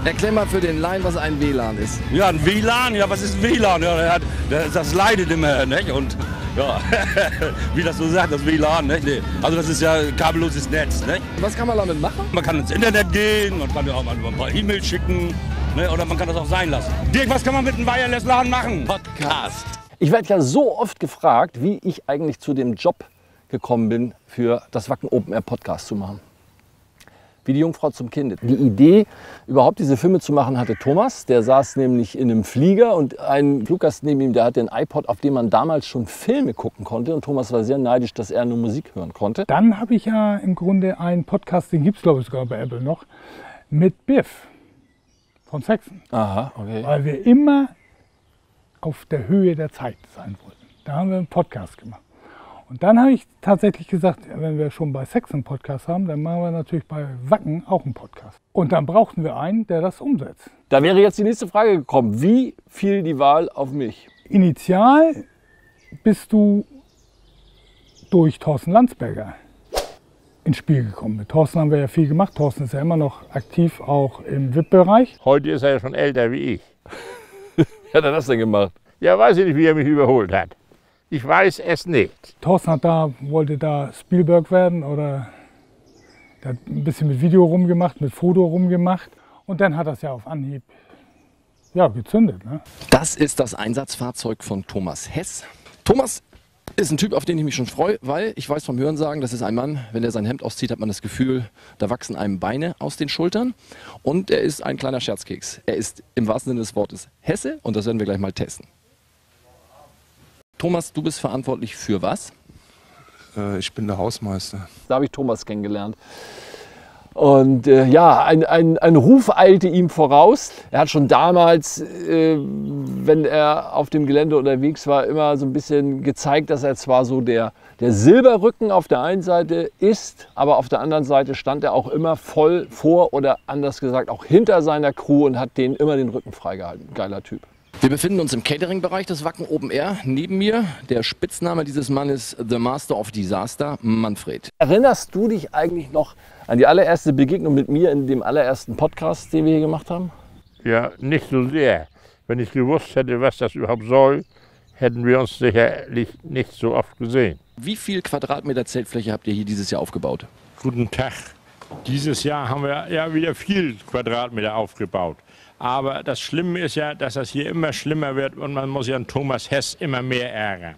Erklär mal für den Laien, was ein WLAN ist. Ja, ein WLAN, ja, was ist ein WLAN? Ja, das leidet immer, nicht? Und ja, wie das so sagt, das WLAN, nicht? Also das ist ja kabelloses Netz, nicht? Was kann man damit machen? Man kann ins Internet gehen, man kann ja auch mal ein paar E-Mails schicken, ne? Oder man kann das auch sein lassen. Dirk, was kann man mit einem Wireless-LAN machen? Podcast. Ich werde ja so oft gefragt, wie ich eigentlich zu dem Job gekommen bin, für das Wacken Open Air Podcast zu machen. Wie die Jungfrau zum Kind. Die Idee, überhaupt diese Filme zu machen, hatte Thomas. Der saß nämlich in einem Flieger und ein Fluggast neben ihm, der hatte einen iPod, auf dem man damals schon Filme gucken konnte. Und Thomas war sehr neidisch, dass er nur Musik hören konnte. Dann habe ich ja im Grunde einen Podcast, den gibt es glaube ich sogar bei Apple noch, mit Biff von Saxon. Aha, okay. Weil wir immer auf der Höhe der Zeit sein wollten. Da haben wir einen Podcast gemacht. Und dann habe ich tatsächlich gesagt, wenn wir schon bei Saxon einen Podcast haben, dann machen wir natürlich bei Wacken auch einen Podcast. Und dann brauchten wir einen, der das umsetzt. Da wäre jetzt die nächste Frage gekommen. Wie fiel die Wahl auf mich? Initial bist du durch Thorsten Landsberger ins Spiel gekommen. Mit Thorsten haben wir ja viel gemacht. Thorsten ist ja immer noch aktiv, auch im VIP-Bereich. Heute ist er ja schon älter wie ich. Wie hat er das denn gemacht? Ja, weiß ich nicht, wie er mich überholt hat. Ich weiß es nicht. Thorsten wollte da Spielberg werden oder der hat ein bisschen mit Video rumgemacht, mit Foto rumgemacht. Und dann hat das ja auf Anhieb gezündet. Ne? Das ist das Einsatzfahrzeug von Thomas Hess. Thomas ist ein Typ, auf den ich mich schon freue, weil ich weiß vom Hörensagen, das ist ein Mann, wenn er sein Hemd auszieht, hat man das Gefühl, da wachsen einem Beine aus den Schultern. Und er ist ein kleiner Scherzkeks. Er ist im wahrsten Sinne des Wortes Hesse und das werden wir gleich mal testen. Thomas, du bist verantwortlich für was? Ich bin der Hausmeister. Da habe ich Thomas kennengelernt. Und ein Ruf eilte ihm voraus. Er hat schon damals, wenn er auf dem Gelände unterwegs war, immer so ein bisschen gezeigt, dass er zwar so der Silberrücken auf der einen Seite ist, aber auf der anderen Seite stand er auch immer voll vor oder anders gesagt auch hinter seiner Crew und hat denen immer den Rücken freigehalten. Geiler Typ. Wir befinden uns im Catering-Bereich des Wacken Open Air. Neben mir der Spitzname dieses Mannes, The Master of Disaster, Manfred. Erinnerst du dich eigentlich noch an die allererste Begegnung mit mir in dem allerersten Podcast, den wir hier gemacht haben? Ja, nicht so sehr. Wenn ich gewusst hätte, was das überhaupt soll, hätten wir uns sicherlich nicht so oft gesehen. Wie viel Quadratmeter Zeltfläche habt ihr hier dieses Jahr aufgebaut? Guten Tag. Dieses Jahr haben wir ja wieder viel Quadratmeter aufgebaut. Aber das Schlimme ist ja, dass das hier immer schlimmer wird und man muss ja an Thomas Hess immer mehr ärgern.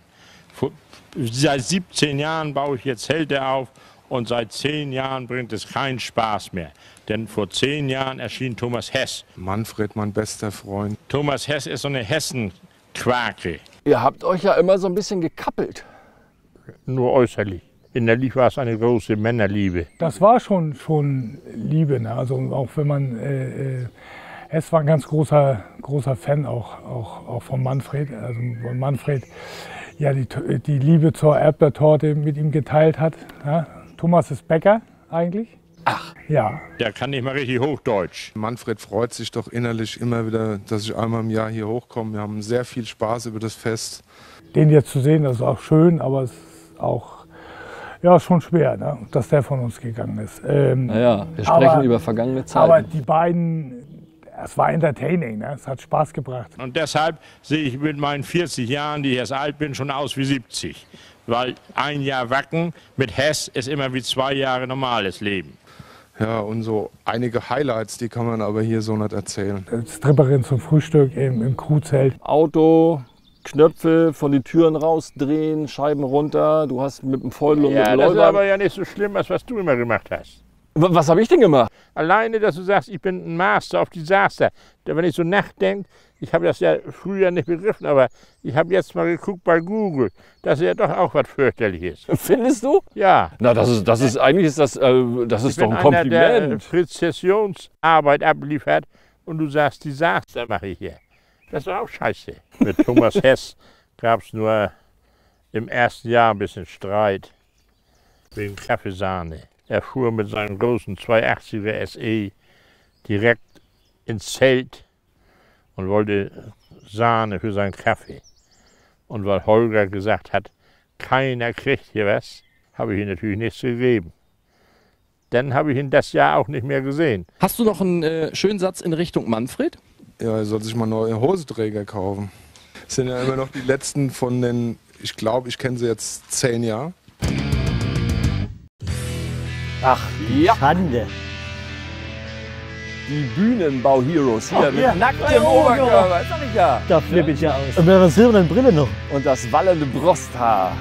Seit 17 Jahren baue ich jetzt Zelte auf und seit 10 Jahren bringt es keinen Spaß mehr. Denn vor 10 Jahren erschien Thomas Hess. Manfred, mein bester Freund. Thomas Hess ist so eine Hessen-Quake. Ihr habt euch ja immer so ein bisschen gekappelt. Nur äußerlich. Innerlich war es eine große Männerliebe. Das war schon Liebe. Ne? Also auch wenn man... Hess war ein ganz großer Fan auch von Manfred. Also von Manfred ja die Liebe zur Erdbeertorte mit ihm geteilt hat. Ja? Thomas ist Bäcker eigentlich. Ach. Ja. Der kann nicht mal richtig Hochdeutsch. Manfred freut sich doch innerlich immer wieder, dass ich einmal im Jahr hier hochkomme. Wir haben sehr viel Spaß über das Fest. Den jetzt zu sehen, das ist auch schön, aber es ist auch schon schwer, ne? Dass der von uns gegangen ist. Naja, wir sprechen über vergangene Zeiten. Aber die beiden... Es war entertaining, ne? Es hat Spaß gebracht. Und deshalb sehe ich mit meinen 40 Jahren, die ich jetzt alt bin, schon aus wie 70. Weil ein Jahr Wacken mit Hess ist immer wie 2 Jahre normales Leben. Ja, und so einige Highlights, die kann man aber hier so nicht erzählen. Stripperin zum Frühstück im Crewzelt. Auto, Knöpfe von den Türen rausdrehen, Scheiben runter. Du hast mit dem Feudel und mit dem das ist Leubar. aber ja nicht so schlimm, als was du immer gemacht hast. Was habe ich denn gemacht? Alleine, dass du sagst, ich bin ein Master of Disaster. Wenn ich so nachdenke, ich habe das ja früher nicht begriffen, aber ich habe jetzt mal geguckt bei Google, dass ja doch auch was fürchterliches ist. Findest du? Ja. Na, das ist eigentlich ist das ist doch ein Einer, der Kompliment. Präzisionsarbeit abliefert und du sagst, Desaster mache ich hier. Das ist doch auch scheiße. Mit Thomas Hess gab es nur im ersten Jahr ein bisschen Streit wegen Kaffeesahne. Er fuhr mit seinem großen 280er SE direkt ins Zelt und wollte Sahne für seinen Kaffee. Und weil Holger gesagt hat, keiner kriegt hier was, habe ich ihm natürlich nichts gegeben. Dann habe ich ihn das Jahr auch nicht mehr gesehen. Hast du noch einen schönen Satz in Richtung Manfred? Ja, er soll sich mal neue Hoseträger kaufen. Das sind ja immer noch die letzten von den, ich glaube, ich kenne sie jetzt 10 Jahre. Ach ja, Schande. die Bühnenbau-Heroes hier Ach, ja. mit nacktem Oh, Oberkörper. Sag ich ja. Da flippe ich ja aus. Und mit einer silbernen Brille noch. Und das wallende Brusthaar.